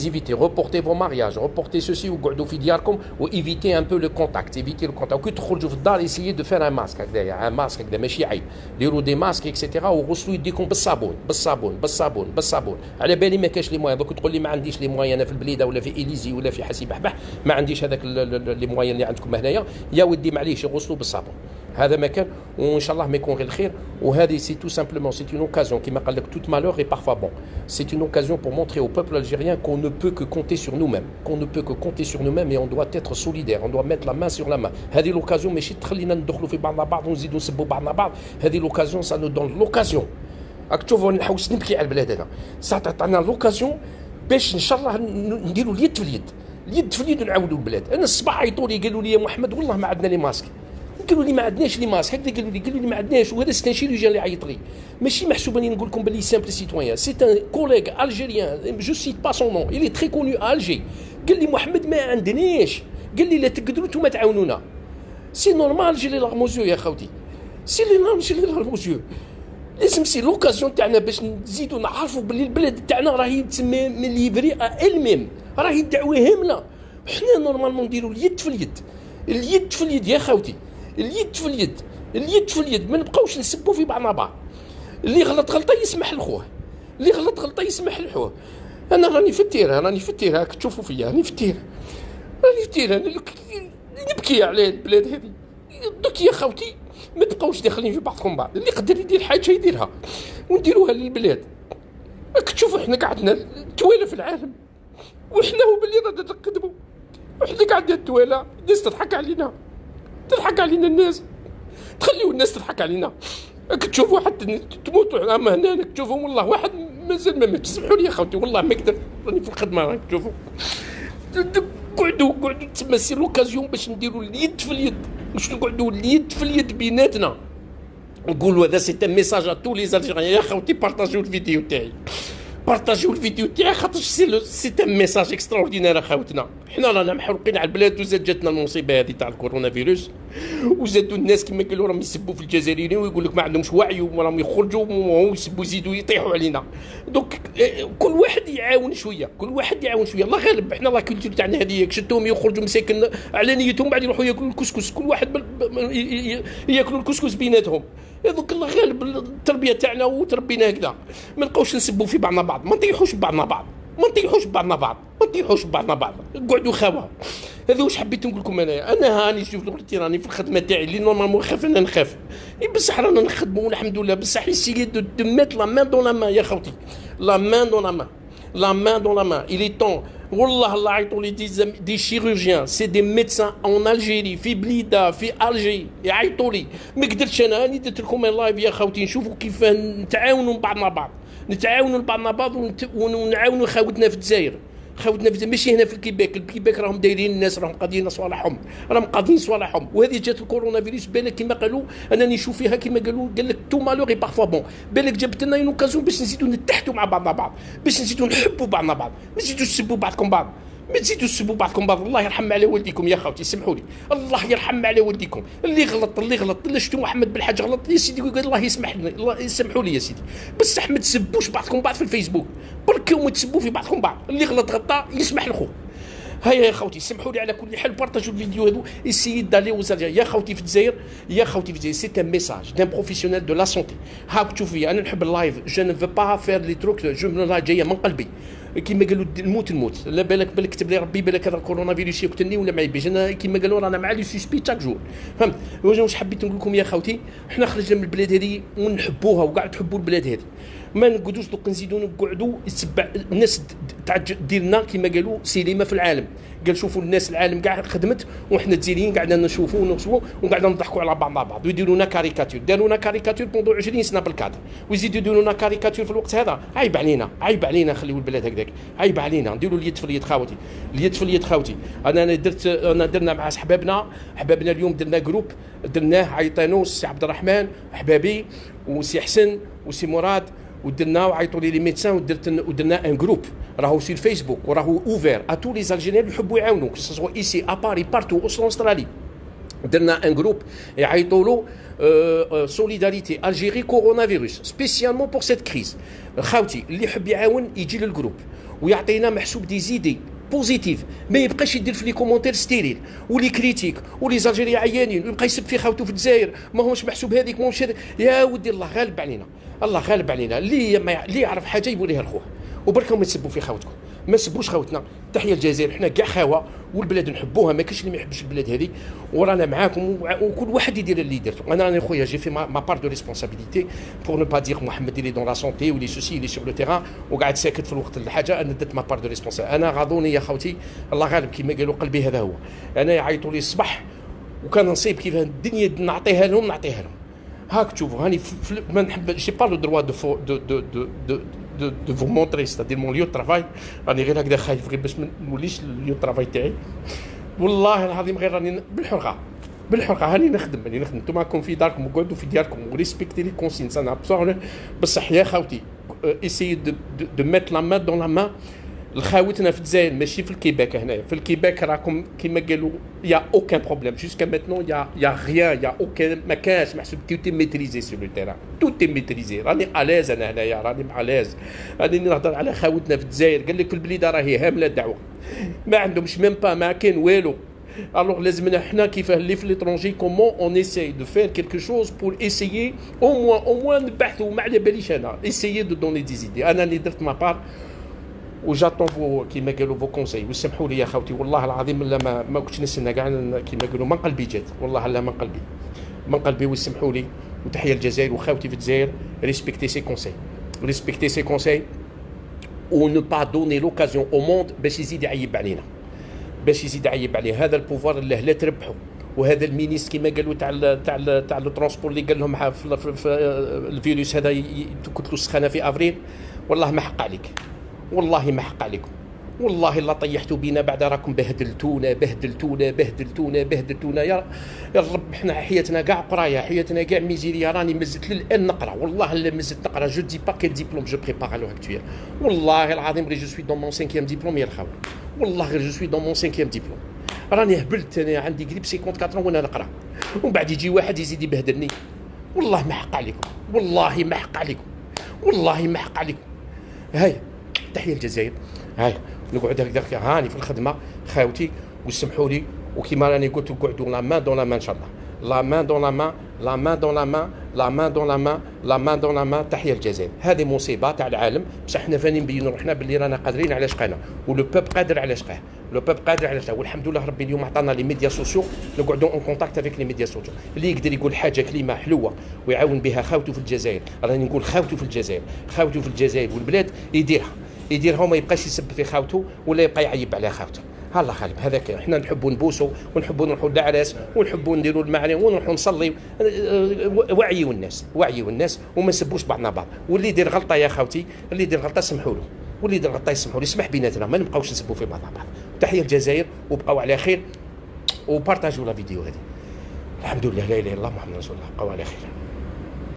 éviter, reportez vos mariages, reportez ceci ou قعدوا في دياركم وإيفيتي un peu le contact, évitez le contact. وكي تخرجوا في الدار essayez de faire un masque هكذايا، un masque هكذا ماشي عيب، ديروا دي ماسك اكسيتيرا وغسلوا يديكم بالصابون بالصابون بالصابون بالصابون. على بالي ما كاش لي موان، دوك تقول لي ما عنديش لي موان انا في البليده ولا في إليزي ولا في حسي بحبح، ما عنديش هذاك لي موان اللي عندكم هنايا، يا ودي معليش يغسلوا بالصابون. هذا ما كان، وان شاء الله ما يكون غير الخير. وهذه سي تو سامبلومون سي اون اوكازيون كيما قال لك توت مالور اي بارفوا بون، سي اون اوكازيون pour montrer au peuple algérien qu'on ne peut que compter sur nous-mêmes، qu'on ne peut que compter sur nous-mêmes et on doit être solidaire، on doit mettre la main sur la main. هذه لوكازيون ماشي تخلينا ندخلوا في بعضنا بعض ونزيدوا نسبوا بعضنا بعض، هذه لوكازيون سا نو دون لوكازيون. راك تشوفوا نحوس نبكي على البلاد هذا، سا تعطينا لوكازيون باش ان شاء الله نديروا اليد في اليد، اليد في اليد ونعاودوا البلاد. انا الصباح عيطوا لي قالوا لي يا محمد والله ما عندنا لي ماسك، قالوا لي ما عندناش لي ماسك هكذا، قالوا لي ما عندناش. وهذا سي ان شيروجيان اللي عيط لي، ماشي محسوب اني نقول لكم باللي سامبل سيتويان، سي ان كوليغ الجيريان جو سيت با سون نون الي تري كونو الجي، قال لي محمد ما عندناش، قال لي لا تقدروا نتوما تعاونونا. سي نورمال جي لي لارموزيو يا خوتي، سي لي لارموزيو، لازم سي لوكازيون تاعنا باش نزيدوا نعرفوا باللي البلاد تاعنا راهي تسمى من ليفري الميم، راهي دعوه هامله. حنا نورمالمون نديروا اليد في اليد، اليد في اليد يا خوتي، اليد في اليد، اليد في اليد، ما نبقاوش نسبوا في بعضنا بعض. اللي غلط غلطه يسمح لخوه، اللي غلط غلطه يسمح لخوه. انا راني في التيره، راني في التيره، راك تشوفوا فيا راني في التيره، راني في التيره، نبكي على البلاد هذه. دوك يا خوتي ما تبقاوش داخلين في بعضكم بعض، اللي يقدر يدير حاجه يديرها ونديروها للبلاد. راك تشوفوا احنا قعدنا توالى في العالم وحنا هو باللي رانا نقدموا، وحنا قعدنا التوالى، الناس تضحك علينا، تضحك علينا الناس، تخليو الناس تضحك علينا. راك تشوفوا حتى تموتوا اما هنا، راك تشوفوا والله واحد مازال ما ماتش. سمحوا لي يا خوتي والله ما نقدر، راني في الخدمه. راك تشوفوا قعدوا تسمى سي لوكازيون باش نديروا اليد في اليد، باش نقعدوا اليد في اليد بيناتنا، نقولوا هذا سي ان ميساج ا تو لي الجيريان. يا خوتي بارطاجيو الفيديو تاعي، بارطاجيو الفيديو تاعي، خاطر سي ان ميساج اكسترا اوردينير اخوتنا. حنا رانا محروقين على البلاد، وزاد جاتنا المصيبه هذه تاع الكورونا فيروس، وزادوا الناس كما قالوا راهم يسبوا في الجزائريين ويقول لك ما عندهمش وعي وراهم يخرجوا ويسبوا يزيدوا يطيحوا علينا. دونك كل واحد يعاون شويه، كل واحد يعاون شويه، الله غالب. حنا لا كولتور تاعنا هذه شتهم يخرجوا مساكن على نيتهم، بعد يروحوا ياكلوا الكسكس، كل واحد ياكلوا الكسكس بيناتهم. دوك الله غالب التربيه تاعنا وتربينا هكذا، ما نبقاوش نسبوا في بعضنا بعض، ما نطيحوش بعضنا بعض، ما نطيحوش بعضنا بعض، ما نطيحوش بعضنا بعض، قعدوا خاوه. هذا واش حبيت نقول لكم انايا. انا هاني شوف قلت راني في الخدمه تاعي اللي نورمالمون خاف انا نخاف، بصح رانا نخدموا والحمد لله. بصح يسيي دو ميت لا مان دون لا مان يا خوتي، لا مان دون لا مان، لا مان دون لا مان. il est temps والله الله يعيطوا لي دي شيروجيان، سي دي ميدسان اون الجيري، في بليده في الجي، يعيطوا لي. ما قدرتش انا، راني درت لكم لايف يا خوتي، نشوفوا كيف نتعاونوا بعضنا بعض، نتعاونوا بعضنا بعض ونعاونوا خاوتنا في الجزائر، خاوتنا في ماشي هنا في الكيباك. الكيباك راهم دايرين الناس، راهم قاضيين صوالحهم، راهم قاضيين صوالحهم. وهذه جات الكورونا فيروس بالك كما قالوا، انني نشوف فيها كما قالوا، قال لك تو مالوغي بارفوا بون، بالك جابت لنا اون اوكازيون باش نزيدوا نتحدوا مع بعضنا بعض، باش نزيدوا نحبوا بعضنا بعض، ما تزيدوش تسبوا بعضكم بعض، ما تزيدوا تسبوا بعضكم بعض. الله يرحم على والديكم يا خوتي، سمحوا لي، الله يرحم على والديكم. اللي غلط اللي شفتوا محمد بالحاج غلط يا سيدي، قال الله يسمح لنا، الله يسمحوا لي يا سيدي، بصح ما تسبوش بعضكم بعض في الفيسبوك، بركوا ما تسبوا في بعضكم بعض. اللي غلط غلطه يسمح لخوه. هيا يا خوتي سمحوا لي على كل حال، بارطاجوا الفيديو هذو، اسيي دالي وزارجا يا خوتي في الجزائر، يا خوتي في الجزائر. سي ان ميساج دان بروفيسيونيل دو لا سونتي. هاك تشوفي انا نحب اللايف، جو نو فو با فير لي تروك، جو جايه من قلبي كيما قالوا الموت. لا بالك كتب لي ربي بالك هذا الكورونا فيروس يقتلني ولا ما يبيش. انا كيما قالوا رانا مع لي سوسبي تاك جور، فهمت. واش حبيت نقول لكم يا خوتي، حنا خرجنا من البلاد هذه ونحبوها وكاع تحبوا البلاد هذه، ما نقعدوش دوك نزيدوا نقعدوا يتبع الناس تاع ديالنا كيما قالوا سينما في العالم. قال شوفوا الناس العالم كاع خدمت وحنا الجزائريين قعدنا نشوفوا ونغصبوا وقعدنا نضحكوا على بعضنا بعض، ويديروا لنا كاريكاتور، داروا لنا كاريكاتور بوندو 20 سنه بالكادر، ويزيدوا يديروا لنا كاريكاتور في الوقت هذا. عيب علينا، عيب علينا، خليوا البلاد هكذاك، عيب علينا. نديروا اليد في اليد خاوتي، اليد في اليد خاوتي. انا درنا مع حبابنا اليوم درنا جروب، درناه عيطانو سي عبد الرحمن حبابي وسي حسن وسي مراد، ودرنا وعيطوا لي ميدسان، ودرنا ان جروب راهو سي الفيسبوك، وراهو اوفير ا تو لي الجيريان اللي يحبوا يعاونوا، سوا ايسي ا باري بارتو او استرالي. درنا ان جروب يعيطوا له سوليداريتي الجيري كورونا فيروس سبيسيالمون بور سيت كريز. خاوتي اللي يحب يعاون يجي للجروب ويعطينا محسوب دي زيدي بوزيتيف، ما يبقاش يدير في لي كومونتير ستيريل ولي كريتيك ولي زالجيري عيانين ويبقى يسب في خاوته في الجزائر ما هوش محسوب هذيك ما هوش يا ودي الله غالب علينا، الله غالب علينا. اللي يعرف حاجه يقوليها لخوه وبركم ما تسبوا في خاوتكم، ما سبوش خاوتنا. تحيه الجزائر، حنا كاع خاوه والبلاد نحبوها، ما كاينش اللي ما يحبش البلاد هذه ورانا معاكم وكل واحد يدير اللي درتو. انا راني خويا جي في ما بار دو ريسبونسابيلتي بور نو با دير محمد اللي دون لا سونتي ولي سوسي اللي سور لو تيران وقاعد ساكت في الوقت الحاجه. انا درت ما بار دو ريسبونسابيلتي. انا غاضوني يا خوتي الله غالب كيما قالوا قلبي هذا هو. انا يعيطوا لي الصباح وكان نصيب كيف الدنيا نعطيها لهم نعطيها لهم. هاك تشوفوا هاني ما نحب جي با لو دروا دو فو مونتري ستادير مون ليو ترافاي. راني غير هكذا خايف غير باش ما نوليش ليو ترافاي تاعي. والله العظيم غير راني بالحرقه هاني نخدم نتوما راكم في داركم وقعدوا في دياركم وريسبكتي لي كونسينس. انا بصح يا خاوتي اسيي دو ميت لا مان دون لا مان لخاوتنا في الجزائر ماشي في الكيباك. هنايا في الكيباك راكم كيما قالوا يا اوكان بروبليم جوسكا ميتنون يا غيان يا اوكان ما كانش محسوب تو ميتريزي سور لو تيران تو ميتريزي. راني الاز انا هنايا راني الاز راني نهضر على خاوتنا في الجزائر. قال لك البليده راهي هامله الدعوه ما عندهمش ميم با ما كاين والو. Alors لازمنا حنا كيف اللي في ليترونجي كومون اون اساي دو فير كيلكو شوز بور اسايي او موان نبحثوا ما على باليش انا اسايي دو دوني دي زيدي. انا اللي درت ما بار وجاتون فو كيما قالوا فو كونساي. وسمحوا لي يا خوتي والله العظيم لا ما كنتش نستنى كاع كيما قالوا من قلبي جات والله لا من قلبي وسمحوا لي. وتحيه الجزائر وخاوتي في الجزائر ريسبكتي سي كونساي و نو با دوني لوكازيون او موند باش يزيد يعيب علينا هذا البوفوار اللي لا تربحوا. وهذا المينيست كما قالوا تاع لو ترونسبور اللي قال لهم في الفيروس هذا كتلو السخانه في افريل. والله ما حق عليك، والله ما حق عليكم، والله لا طيحتوا بينا بعد راكم بهدلتونا يا رب. حنا حياتنا كاع قرايه، حياتنا كاع ميزيريا. راني مزت للان نقرا والله لا مزت نقرا. جو دي با كيل ديبلوم جو بريبار لو اكتويل. والله العظيم غير جو سوي دون مون 5 ديبلوم يا الخاوه. والله غير جو سوي دون مون 5 ديبلوم. راني هبلت انا عندي قريب 54 وانا نقرا ومن بعد يجي واحد يزيد يبهدلني. والله ما حق عليكم، والله ما حق عليكم. هاي تحيه الجزائر. هاي نقعد هكذا هاني في الخدمه خاوتي وسمحوا لي. وكيما راني قلت نقعدوا لا مان دون لا مان ان شاء الله. لا مان دون لا مان تحيه الجزائر. هذه مصيبه تاع العالم بصح حنا فاني نبينوا روحنا باللي رانا قادرين على شقانا ولو بوب قادر على شقاه. والحمد لله ربي اليوم عطانا لي ميديا سوسيو نقعدوا اون كونتاكت افيك لي ميديا سوسيو. اللي يقدر يقول حاجه كلمه حلوه ويعاون بها خاوته في الجزائر. راني نقول خاوته في الجزائر والبلاد يديرها وما يبقاش يسب في خاوته ولا يبقى يعيب على خاوته. الله غالب هذاك. حنا نحبوا نبوسوا ونحبوا نروحوا للعراس ونحبوا نديروا المعاني ونروحوا نصلي. وعيوا الناس وما نسبوش بعضنا بعض. واللي يدير غلطه يا خاوتي اللي يدير غلطه سمحوا له، واللي يدير غلطه يسمحوا له. يسمح بيناتنا ما نبقاوش نسبوا في بعضنا بعض. تحيه الجزائر وبقاو على خير وبارطاجوا لا فيديو هذه. الحمد لله لا اله الا الله محمد رسول الله. بقاو على خير.